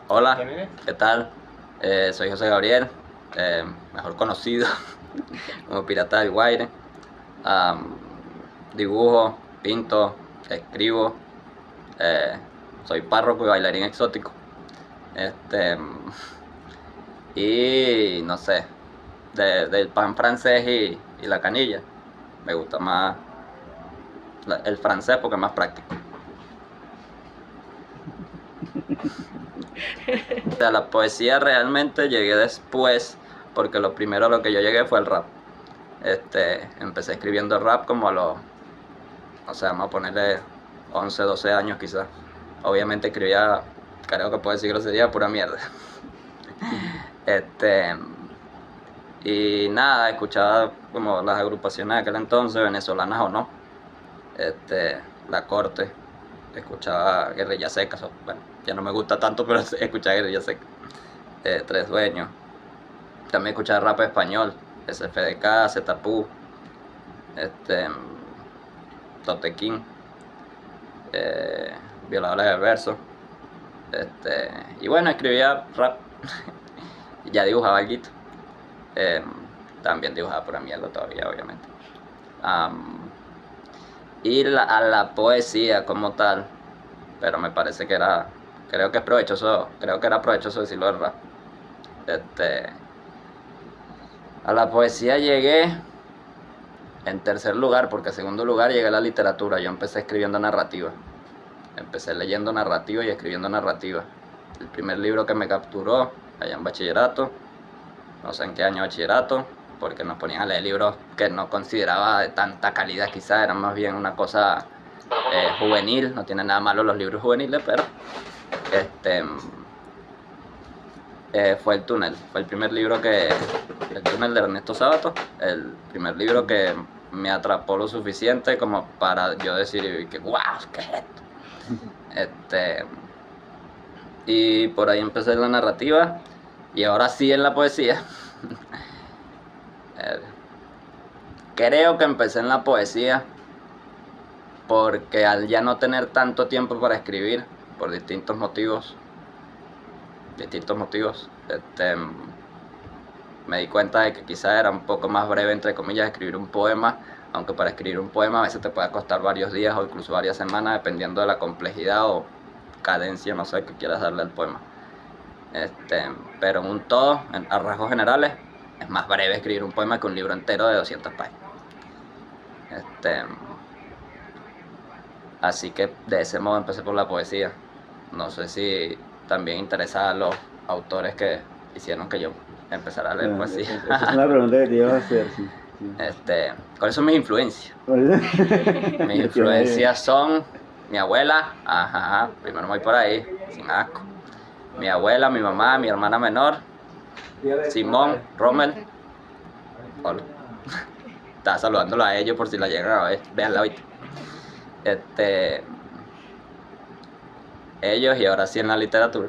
Hola, ¿Quién eres? ¿qué tal? Soy José Gabriel, mejor conocido como Pirata del Guaire. Am, Dibujo, pinto, escribo, eh, soy párroco y bailarín exótico. Este, y no sé, del pan francés y la canilla, me gusta más el francés porque es más práctico. A la poesía realmente llegué después, porque lo primero a lo que yo llegué fue el rap. Empecé escribiendo rap como a los, o sea, vamos a ponerle 11, 12 años quizás. Obviamente escribía, creo que puedo decir grosería, pura mierda. Este, y nada, escuchaba como las agrupaciones de aquel entonces, venezolanas o no. La Corte, escuchaba Guerrilla Seca, bueno, ya no me gusta tanto, pero escuchaba Guerrilla Seca. Tres Dueños. También escuchaba rap español, SFDK, Zetapu, este, Totequín, Violadores del Verso. Y bueno, escribía rap. Ya dibujaba algo. Eh, También dibujaba pura mierda todavía, obviamente. Y a la poesía como tal, pero me parece que era, creo que es provechoso, creo que era provechoso decirlo del rap. A la poesía llegué en tercer lugar, porque en segundo lugar llegué a la literatura. Yo empecé escribiendo narrativa. Empecé leyendo narrativa y escribiendo narrativa. El primer libro que me capturó allá en bachillerato, no sé en qué año de bachillerato, porque nos ponían a leer libros que no consideraba de tanta calidad, quizás eran más bien una cosa juvenil. No tiene nada malo los libros juveniles, pero fue El Túnel. Fue el primer libro El Túnel de Ernesto Sábato, el primer libro que me atrapó lo suficiente como para yo decir que wow, ¿qué es esto? Y por ahí empecé en la narrativa y ahora sí en la poesía. Creo que empecé en la poesía porque al ya no tener tanto tiempo para escribir, por distintos motivos, me di cuenta de que quizás era un poco más breve, entre comillas, escribir un poema, aunque para escribir un poema a veces te puede costar varios días o incluso varias semanas, dependiendo de la complejidad o cadencia, no sé, que quieras darle al poema. Pero en un todo, a rasgos generales, es más breve escribir un poema que un libro entero de 200 páginas. Así que de ese modo empecé por la poesía. No sé si también interesa a los autores que hicieron que yo empezara a leer poesía. Esa es una pregunta que te iba a hacer, sí. ¿Cuáles son mis influencias? ¿Cuál Mis influencias son mi abuela, primero me voy por ahí, sin asco. Mi abuela, mi mamá, mi hermana menor, Simón, Rommel. Hola. Estaba saludándolo a ellos por si la llegan a ver. Véanla ahorita. Ellos y ahora sí en la literatura.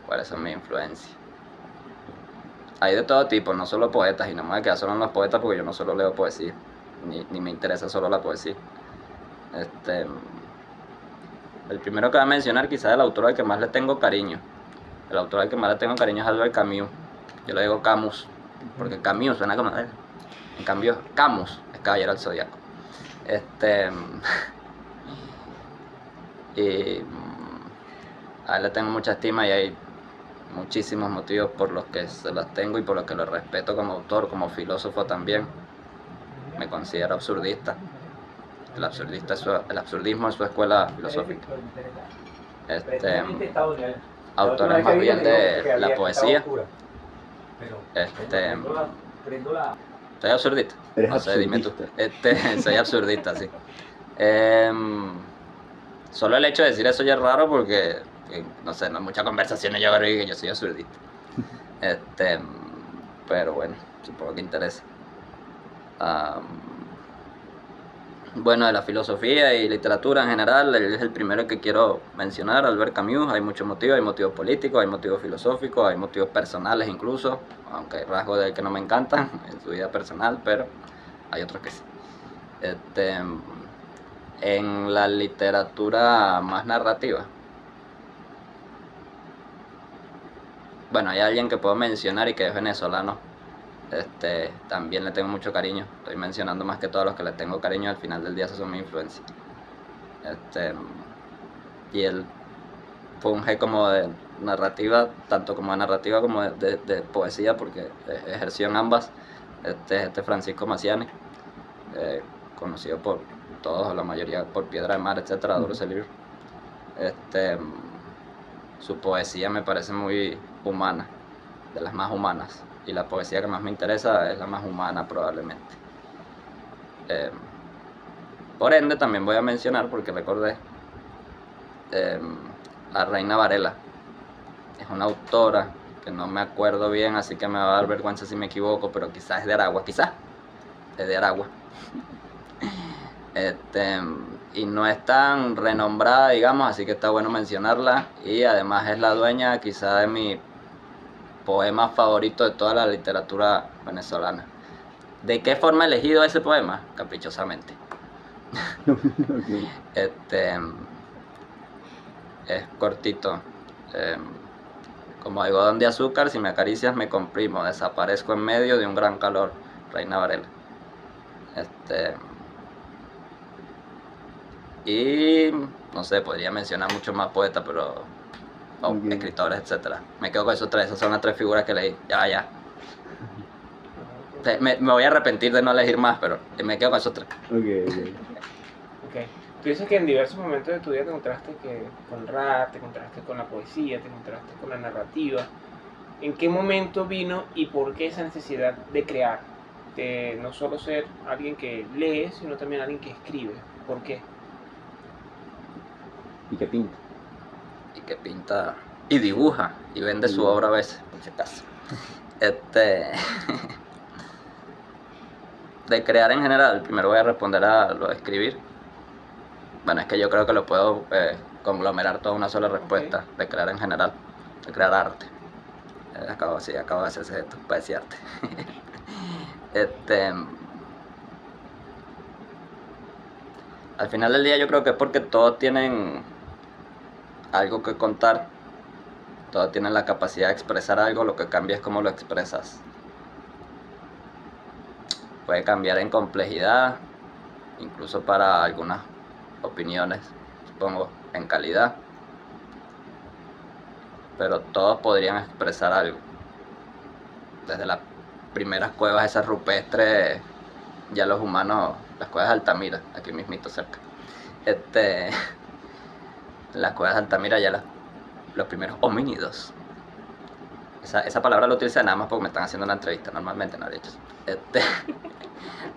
¿Cuáles son mis influencias? Hay de todo tipo, no solo poetas, y no me voy a quedar solo en los poetas porque yo no solo leo poesía, ni me interesa solo la poesía. El primero que voy a mencionar quizás es el autor al que más le tengo cariño. El autor al que más le tengo cariño es Albert Camus. Yo le digo Camus, porque Camus suena como él. En cambio, Camus es Caballero del Zodiaco. Y a él le tengo mucha estima y hay muchísimos motivos por los que se las tengo y por los que lo respeto como autor, como filósofo también. Me considero absurdista. El absurdismo es su escuela filosófica. Autores más bien de la poesía. Soy absurdista. No sé, dime tú. Soy absurdista, sí. Solo el hecho de decir eso ya es raro porque, no sé, no hay muchas conversaciones yo creo que yo soy absurdista. Pero bueno, supongo que interesa. Bueno, de la filosofía y literatura en general, él es el primero que quiero mencionar, Albert Camus. Hay muchos motivos, hay motivos políticos, hay motivos filosóficos, hay motivos personales incluso, aunque hay rasgos de él que no me encantan en su vida personal, pero hay otros que sí. En la literatura más narrativa. Bueno, hay alguien que puedo mencionar y que es venezolano. También le tengo mucho cariño. Estoy mencionando más que todos los que le tengo cariño. Al final del día esos son mi influencia. Y él funge como de narrativa, tanto como de narrativa como de poesía, porque ejerció en ambas. Francisco Maciani, conocido por todos, la mayoría por Piedra de Mar, etcétera, adoro ese libro. Su poesía me parece muy humana, de las más humanas, y la poesía que más me interesa es la más humana probablemente. Por ende también voy a mencionar, porque recordé, a Reina Varela. Es una autora que no me acuerdo bien, así que me va a dar vergüenza si me equivoco, pero quizás es de Aragua, quizás es de Aragua. Y no es tan renombrada, digamos, así que está bueno mencionarla. Y además es la dueña quizá de mi poema favorito de toda la literatura venezolana. ¿De qué forma he elegido ese poema? Caprichosamente. Ok. Es cortito. Como algodón de azúcar, si me acaricias me comprimo, desaparezco en medio de un gran calor. Reina Varela. Y no sé, podría mencionar muchos más poetas, pero Ok. escritores, etcétera. Me quedo con esos tres, esas son las tres figuras que leí. Ya. Me voy a arrepentir de no elegir más, pero me quedo con esos tres. Ok. Tú dices que en diversos momentos de tu vida te encontraste con el rap, te encontraste con la poesía, te encontraste con la narrativa. ¿En qué momento vino y por qué esa necesidad de crear? De no solo ser alguien que lee, sino también alguien que escribe. ¿Por qué? ¿Y qué pinta? Y que pinta y dibuja y vende su obra a veces, por si acaso. De crear en general, primero voy a responder a lo de escribir. Bueno, es que yo creo que lo puedo conglomerar toda una sola respuesta. Ok. De crear en general, de crear arte. Acabo de hacerse esto, para decir arte. Al final del día yo creo que es porque todos tienen algo que contar, todos tienen la capacidad de expresar algo, lo que cambia es cómo lo expresas. Puede cambiar en complejidad, incluso para algunas opiniones, supongo, en calidad, pero todos podrían expresar algo. Desde las primeras cuevas esas rupestres, ya los humanos, las cuevas de Altamira, aquí mismito cerca, las cuevas de Altamira ya los primeros homínidos. Esa palabra la utilizo nada más porque me están haciendo una entrevista, normalmente no habría hecho eso.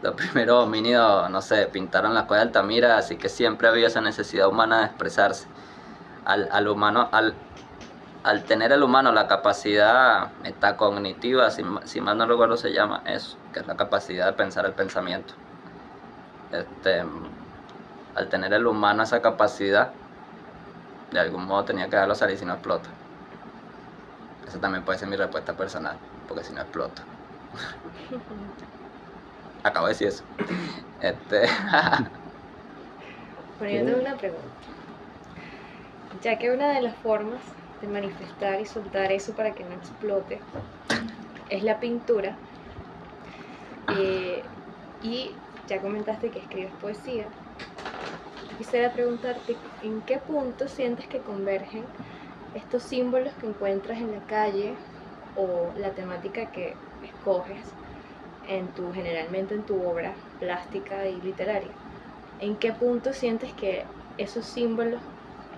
Los primeros homínidos, no sé, pintaron las cuevas de Altamira, así que siempre ha habido esa necesidad humana de expresarse. Al humano, al tener el humano la capacidad metacognitiva, si mal no recuerdo se llama eso, que es la capacidad de pensar el pensamiento. Al tener el humano esa capacidad, de algún modo tenía que dejarlo salir si no explota. Esa también puede ser mi respuesta personal, porque si no exploto. Acabo de decir eso. Bueno, yo tengo una pregunta. Ya que una de las formas de manifestar y soltar eso para que no explote es la pintura, y ya comentaste que escribes poesía, quisiera preguntarte en qué punto sientes que convergen estos símbolos que encuentras en la calle o la temática que escoges generalmente en tu obra plástica y literaria. ¿En qué punto sientes que esos símbolos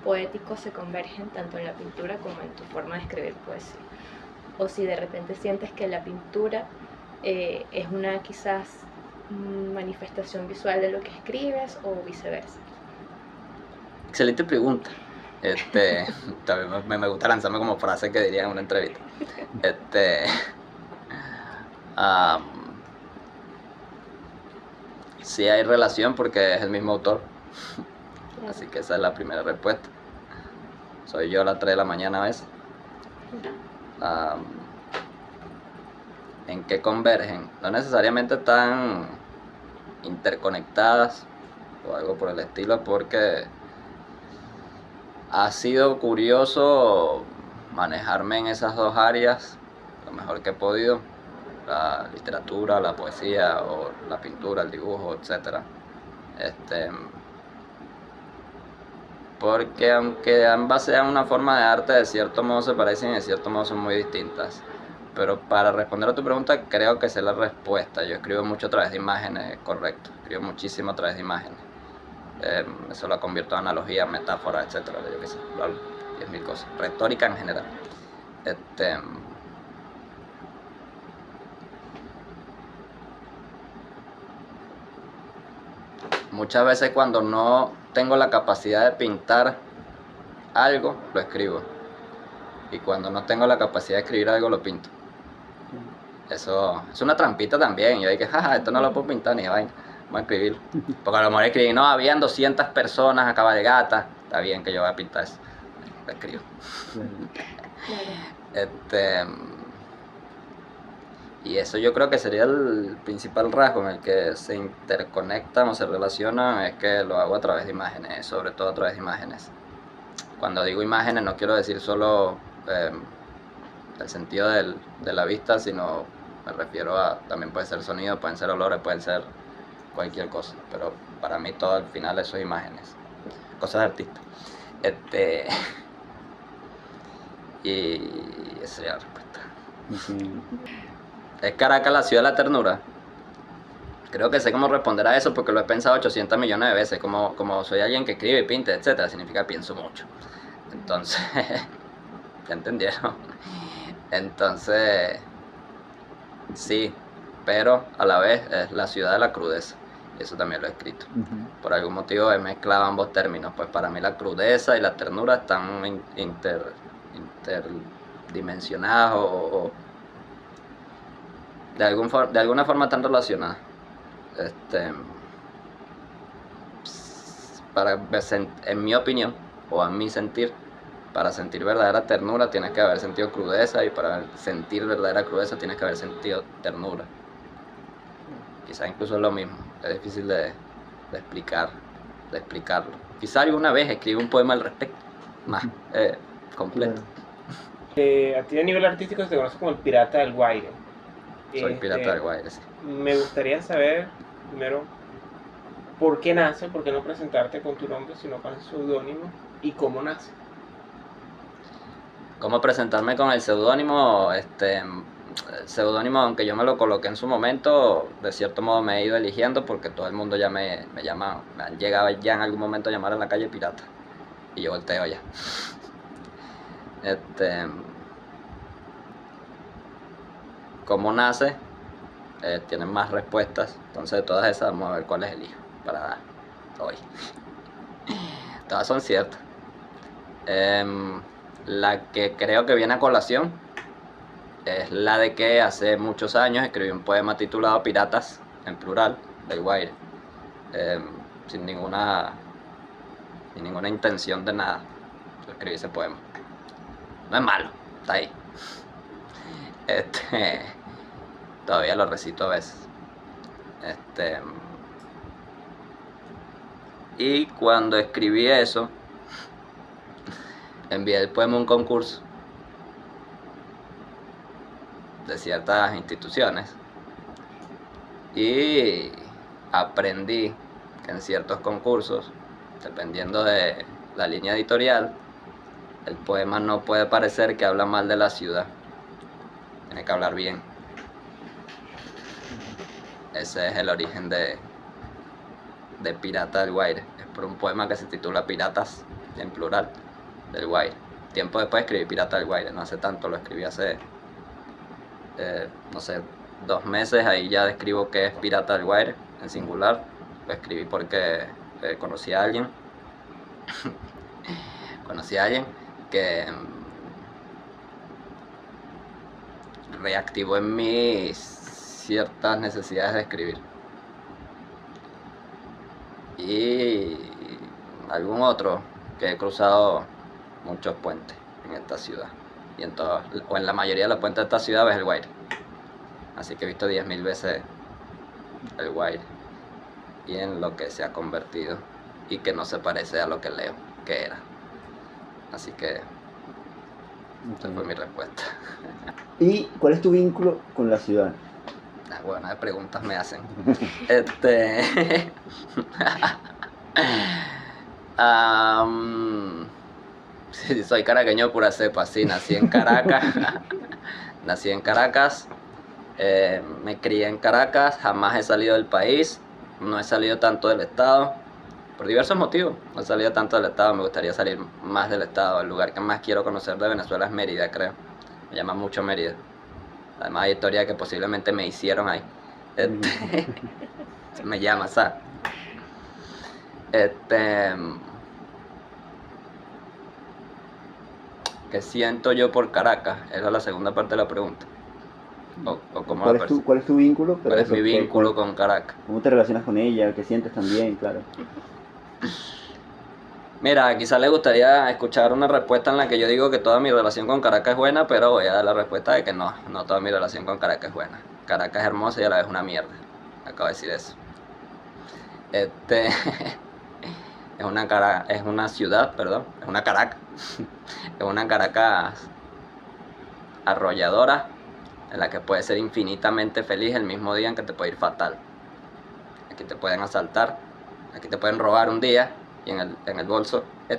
poéticos se convergen tanto en la pintura como en tu forma de escribir poesía? O si de repente sientes que la pintura es una quizás manifestación visual de lo que escribes o viceversa. Excelente pregunta. También me gusta lanzarme como frase que diría en una entrevista. Sí hay relación porque es el mismo autor. Así que esa es la primera respuesta. Soy yo a las 3 de la mañana a veces. ¿En qué convergen? No necesariamente están interconectadas, o algo por el estilo, porque ha sido curioso manejarme en esas dos áreas lo mejor que he podido, la literatura, la poesía o la pintura, el dibujo, etcétera. Porque aunque ambas sean una forma de arte, de cierto modo se parecen y de cierto modo son muy distintas. Pero para responder a tu pregunta, creo que sé la respuesta. Yo escribo mucho a través de imágenes, correcto. Escribo muchísimo a través de imágenes. Eso lo convierto en analogía, metáfora, etcétera. Yo qué sé, bla, bla, 10.000 cosas. Retórica en general. Muchas veces cuando no tengo la capacidad de pintar algo, lo escribo. Y cuando no tengo la capacidad de escribir algo, lo pinto. Eso es una trampita también. Yo dije, jaja, esto no lo puedo pintar ni de vaina. Vamos a escribirlo. Porque a lo mejor escribí, no, habían 200 personas a cabalgata. Está bien que yo voy a pintar eso. Lo escribo. Y eso yo creo que sería el principal rasgo en el que se interconectan o se relacionan, es que lo hago a través de imágenes, sobre todo a través de imágenes. Cuando digo imágenes no quiero decir solo el sentido de la vista, sino me refiero a, también puede ser sonido, pueden ser olores, pueden ser cualquier cosa, pero para mí todo al final eso es imágenes, cosas de artista. Y esa sería la respuesta. Sí. ¿Es Caracas la ciudad de la ternura? Creo que sé cómo responder a eso porque lo he pensado 800 millones de veces. Como soy alguien que escribe y pinta, etcétera, significa pienso mucho. Entonces, ¿ya entendieron? Entonces, sí, pero a la vez es la ciudad de la crudeza. Y eso también lo he escrito. Por algún motivo he mezclado ambos términos. Pues para mí la crudeza y la ternura están interdimensionadas o de alguna forma están relacionadas. En mi opinión, o a mi sentir, para sentir verdadera ternura tienes que haber sentido crudeza, y para sentir verdadera crudeza tienes que haber sentido ternura. Quizás incluso es lo mismo, es difícil de explicarlo. Quizá alguna vez escribí un poema al respecto, más completo. A ti a nivel artístico se te conoce como el pirata del Guaire. Soy pirata del Guaire, sí. Me gustaría saber, primero, por qué nace, por qué no presentarte con tu nombre, sino con el seudónimo, y cómo nace. ¿Cómo presentarme con el seudónimo? El seudónimo, aunque yo me lo coloqué en su momento, de cierto modo me he ido eligiendo porque todo el mundo ya me llama, me han llegado ya en algún momento a llamar en la calle pirata. Y yo volteo ya. ¿Cómo nace? Tienen más respuestas. Entonces de todas esas vamos a ver cuáles elijo para dar hoy. Todas son ciertas. La que creo que viene a colación es la de que hace muchos años escribí un poema titulado Piratas, en plural, del Guaire. Sin ninguna intención de nada. Yo escribí ese poema. No es malo, está ahí. Todavía lo recito a veces. Y cuando escribí eso, envié el poema a un concurso de ciertas instituciones y aprendí que en ciertos concursos, dependiendo de la línea editorial, el poema no puede parecer que habla mal de la ciudad, tiene que hablar bien. Ese es el origen de Pirata del Guaire. Es por un poema que se titula Piratas, en plural, del Guaire. Tiempo después escribí Pirata del Guaire, no hace tanto, lo escribí hace, no sé, 2 meses. Ahí ya describo qué es Pirata del Guaire, en singular. Lo escribí porque conocí a alguien. Que reactivó en mí ciertas necesidades de escribir. Y algún otro que he cruzado muchos puentes en esta ciudad. Y en la mayoría de los puentes de esta ciudad ves el Guaire. Así que he visto 10.000 veces el Guaire. y en lo que se ha convertido y que no se parece a lo que leo que era. Así que esa fue mi respuesta. ¿Y cuál es tu vínculo con la ciudad? Buenas preguntas me hacen. Sí, soy caraqueño de pura cepa, sí, nací en Caracas. Nací en Caracas, me crié en Caracas, jamás he salido del país, no he salido tanto del estado, por diversos motivos, no he salido tanto del estado, me gustaría salir más del estado. El lugar que más quiero conocer de Venezuela es Mérida, creo, me llama mucho Mérida. Además hay historias que posiblemente me hicieron ahí. Me llama, ¿sabes? ¿Qué siento yo por Caracas? Esa es la segunda parte de la pregunta. O cómo la percibo. ¿Cuál es tu vínculo? Pero ¿Cuál es eso, mi vínculo con Caracas? ¿Cómo te relacionas con ella? ¿Qué sientes también? Claro. Mira, quizás le gustaría escuchar una respuesta en la que yo digo que toda mi relación con Caracas es buena, pero voy a dar la respuesta de que no toda mi relación con Caracas es buena. Caracas es hermosa y a la vez una mierda. Acabo de decir eso. Es una ciudad, perdón, es una Caracas. Es una Caracas arrolladora, en la que puedes ser infinitamente feliz el mismo día en que te puede ir fatal. Aquí te pueden asaltar, aquí te pueden robar un día y en el bolso, en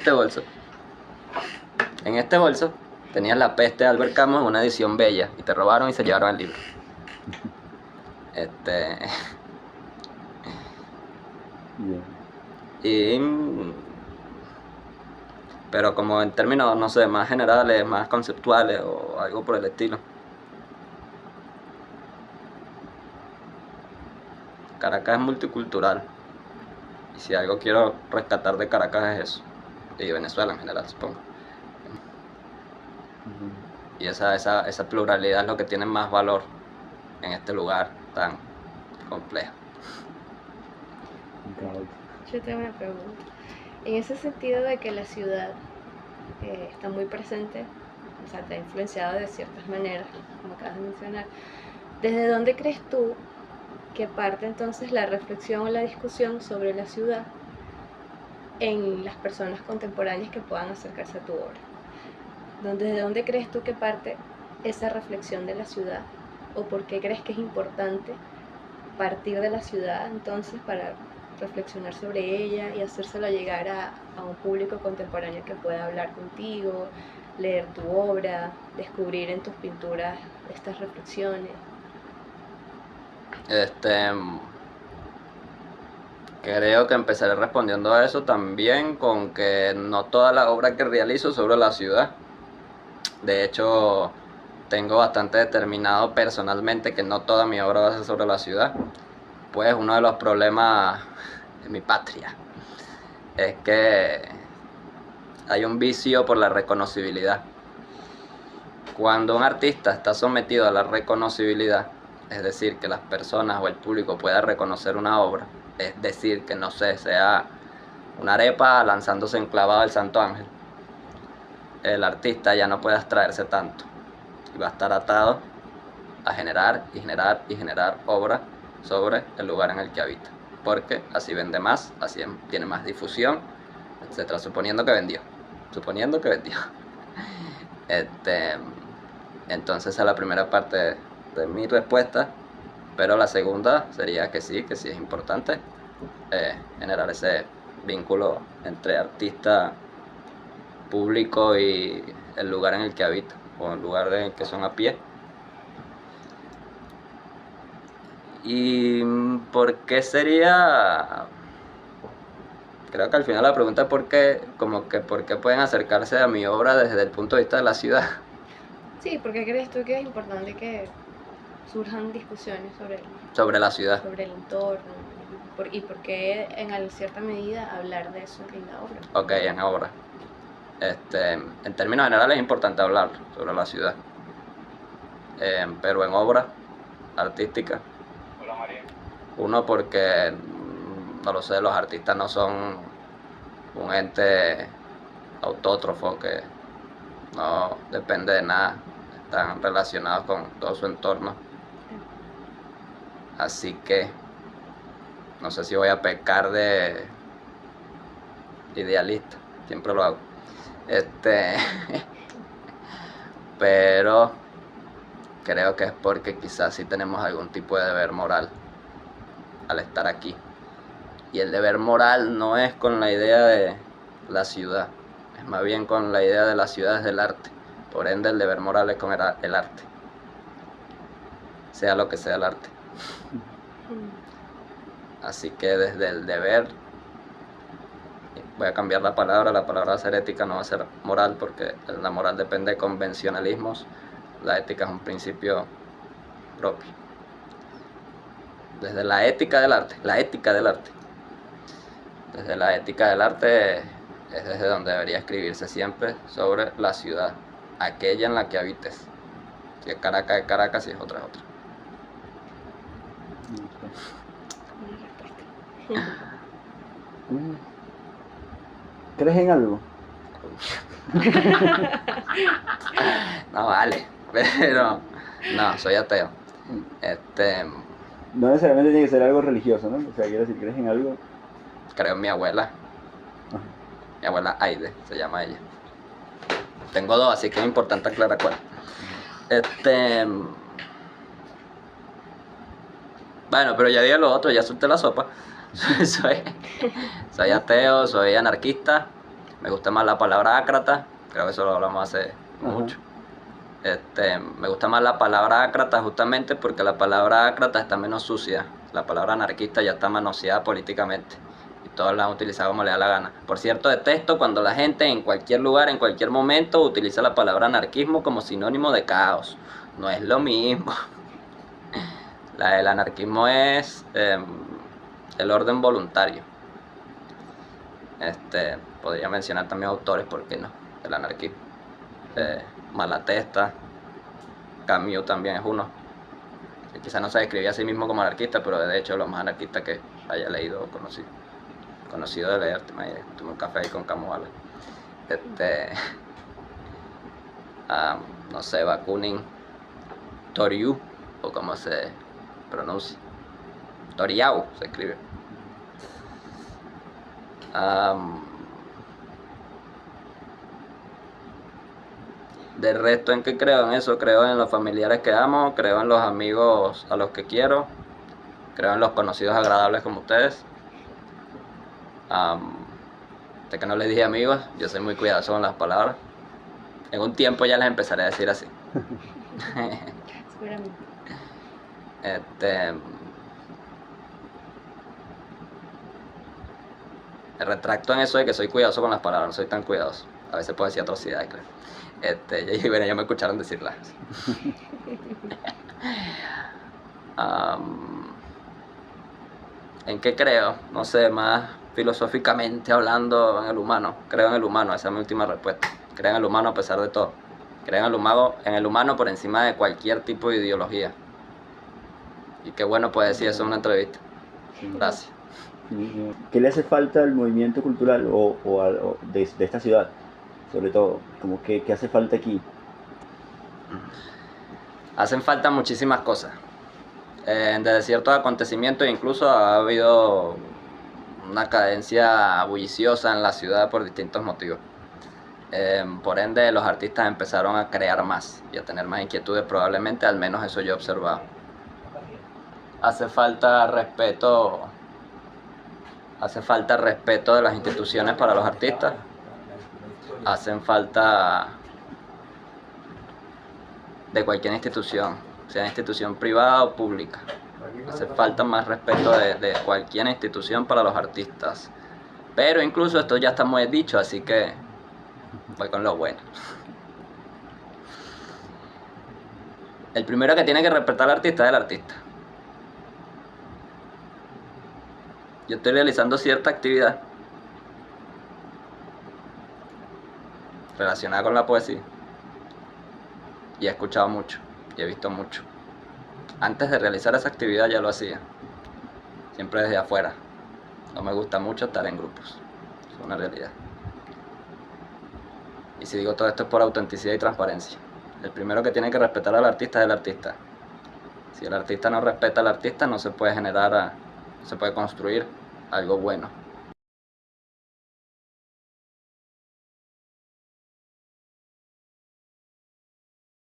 este bolso tenías La peste de Albert Camus en una edición bella y te robaron y se llevaron el libro. Bien. Pero como en términos, no sé, más generales, más conceptuales o algo por el estilo. Caracas es multicultural. Y si algo quiero rescatar de Caracas es eso. Y de Venezuela en general, supongo. Y esa pluralidad es lo que tiene más valor en este lugar tan complejo. Yo tengo una pregunta. En ese sentido de que la ciudad está muy presente, o sea, te ha influenciado de ciertas maneras, como acabas de mencionar, ¿desde dónde crees tú que parte entonces la reflexión o la discusión sobre la ciudad en las personas contemporáneas que puedan acercarse a tu obra? ¿Desde dónde crees tú que parte esa reflexión de la ciudad? ¿O por qué crees que es importante partir de la ciudad entonces para reflexionar sobre ella y hacérselo llegar a un público contemporáneo que pueda hablar contigo, leer tu obra, descubrir en tus pinturas estas reflexiones? Creo que empezaré respondiendo a eso también con que no toda la obra que realizo es sobre la ciudad. De hecho, tengo bastante determinado personalmente que no toda mi obra va a ser sobre la ciudad. Pues uno de los problemas de mi patria es que hay un vicio por la reconocibilidad. Cuando un artista está sometido a la reconocibilidad, es decir, que las personas o el público pueda reconocer una obra, es decir, que no sé, sea una arepa lanzándose enclavado el Santo Ángel, el artista ya no puede abstraerse tanto y va a estar atado a generar y generar y generar obra sobre el lugar en el que habita, porque así vende más, así tiene más difusión, etcétera, suponiendo que vendió. Entonces esa es la primera parte de mi respuesta, pero la segunda sería que sí es importante generar ese vínculo entre artista, público y el lugar en el que habita, o el lugar en el que son a pie. ¿Y por qué sería? Creo que al final la pregunta es por qué pueden acercarse a mi obra desde el punto de vista de la ciudad. Sí, porque crees tú que es importante que surjan discusiones Sobre la ciudad. sobre el entorno y por qué en cierta medida hablar de eso en la obra. Ok, en la obra. En términos generales es importante hablar sobre la ciudad. Pero en obra artística. Hola María. Uno, porque, no lo sé, los artistas no son un ente autótrofo que no depende de nada, están relacionados con todo su entorno. Así que No sé si voy a pecar de idealista, siempre lo hago. Pero creo que es porque quizás sí tenemos algún tipo de deber moral al estar aquí. Y el deber moral no es con la idea de la ciudad, es más bien con la idea de la ciudad desde el arte. Por ende, el deber moral es con el arte, sea lo que sea el arte. Así que desde el deber, voy a cambiar la palabra va a ser ética, no va a ser moral, porque la moral depende de convencionalismos, la ética es un principio propio. Desde la ética del arte, desde la ética del arte es desde donde debería escribirse siempre sobre la ciudad, aquella en la que habites. Si es Caracas, es Caracas, si es otra, es otra. Buena respuesta. ¿Crees en algo? No vale, pero no, soy ateo. No necesariamente tiene que ser algo religioso, ¿no? O sea, quiero decir, ¿crees en algo? Creo en mi abuela. Ajá. Mi abuela Aide, se llama ella. Tengo dos, así que es importante aclarar cuál. Bueno, pero ya dije lo otro, ya solté la sopa. Soy ateo, soy anarquista. Me gusta más la palabra ácrata. Creo que eso lo hablamos hace mucho. Me gusta más la palabra ácrata justamente porque la palabra ácrata está menos sucia. La palabra anarquista ya está manoseada políticamente y todos la han utilizado como le da la gana. Por cierto, detesto cuando la gente en cualquier lugar, en cualquier momento utiliza la palabra anarquismo como sinónimo de caos. No es lo mismo. El anarquismo es el orden voluntario. Podría mencionar también autores, ¿por qué no? El anarquismo. Malatesta, Camus también es uno. Quizás no se describía a sí mismo como anarquista, pero de hecho lo más anarquista que haya leído o conocido de leer. Tomé un café ahí con Camus, ¿vale? No sé, Bakunin, Toriu, o como se pronuncia. Toriau se escribe. De resto, ¿en qué creo? En eso, creo en los familiares que amo, creo en los amigos a los que quiero, creo en los conocidos agradables como ustedes. De que no les dije amigos, yo soy muy cuidadoso con las palabras. En un tiempo ya les empezaré a decir así. Seguramente. Me retracto en eso de que soy cuidadoso con las palabras, no soy tan cuidadoso. A veces puedo decir atrocidades, creo. Y bueno, ya me escucharon decirlas. ¿En qué creo? No sé, más filosóficamente hablando, en el humano. Creo en el humano, esa es mi última respuesta. Creo en el humano a pesar de todo. Creo en el humano por encima de cualquier tipo de ideología. Y qué bueno puede decir eso en una entrevista. Gracias. ¿Qué le hace falta al movimiento cultural o de esta ciudad? Sobre todo, como que hace falta aquí. Hacen falta muchísimas cosas. Desde ciertos acontecimientos incluso ha habido una cadencia bulliciosa en la ciudad por distintos motivos. Por ende, los artistas empezaron a crear más y a tener más inquietudes, probablemente, al menos eso yo he observado. Hace falta respeto de las instituciones para los artistas. Hacen falta de cualquier institución, sea institución privada o pública. Hace falta más respeto de cualquier institución para los artistas. Pero incluso esto ya está muy dicho, así que voy con lo bueno. El primero que tiene que respetar al artista es el artista. Yo estoy realizando cierta actividad relacionada con la poesía y he escuchado mucho y he visto mucho. Antes de realizar esa actividad ya lo hacía, siempre desde afuera. No me gusta mucho estar en grupos, es una realidad. Y si digo todo esto es por autenticidad y transparencia. El primero que tiene que respetar al artista es el artista. Si el artista no respeta al artista, no se puede generar se puede construir algo bueno.